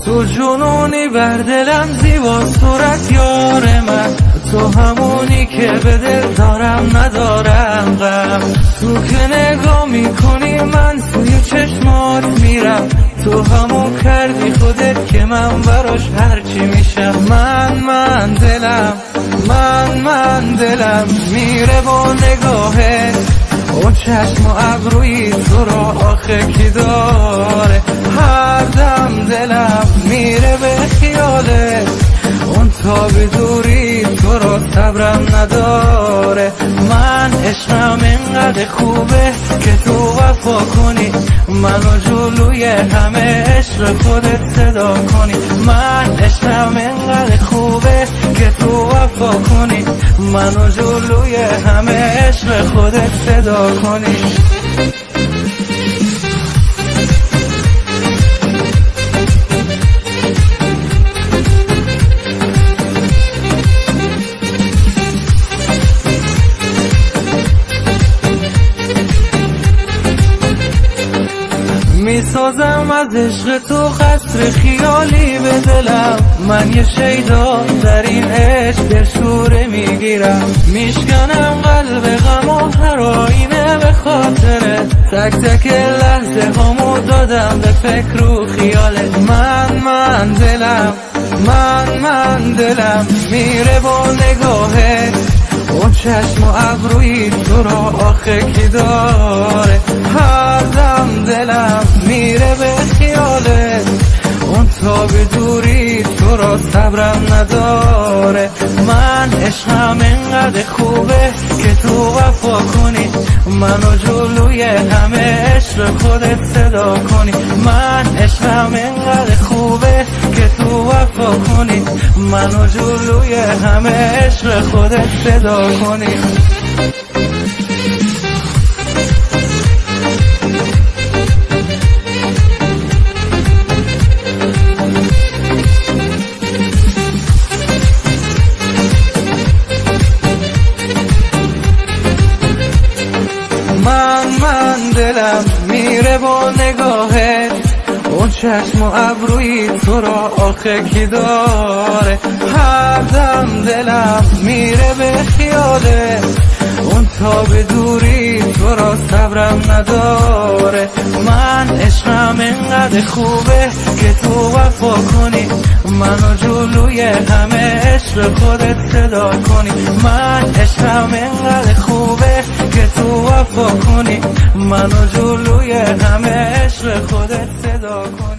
تو جنونی بر دلم زیبا صورت یار من، تو همونی که به دل دارم ندارم غم. تو که نگاه میکنی من توی چشمات میرم، تو همون کردی خودت که من براش هرچی میشم. من دلم میره با نگاهت، اون چشم و ابروی تو را آخه کی داره. هر دم دلم میره به خیالت، اون تا به دوری تو را صبرم نداره. من عشقم اینقدر خوبه که تو وفا کنی، منو جلوی همه عشق خودت صدا کنی. من عشقم اینقدر خوبه که تو وفا کنی، منو جلوی همه عشق خودت صدا کنی. میسازم از عشق تو قصر خیالی به دلم، من یه شیدا در این عشق شوره میگیرم. میشکنم قلب غم و هر آینه به خاطرت، تک تک لحظه همو دادم به فکر و خیالت. من دلم میره با نگاهت، اون چشم و ابروی تو را آخه کی داره. هر دم دلم میره به خیالت، اون تا به دوری تو را صبرم نداره. من عشقم اینقدر خوبه که تو وفا کنی، منو جلوی همه عشق خودت صدا کنی. من عشقم اینقدر خوبه که تو وفا کنی، منو جلوی همه عشق خودت صدا کنی. من دلم میره با نگاهت، اون چشم و ابروی تو را آخه کی داره. هر دم دلم میره به خیالت، اون تا به دوری تو را صبرم نداره. من عشقم اینقدر خوبه که تو وفا کنی، منو جلوی همه عشق خودت صدا کنی. من عشقم اینقدر خوبه که تو وفا کنی، منو جلوی همه عشق خودت صدا کنی.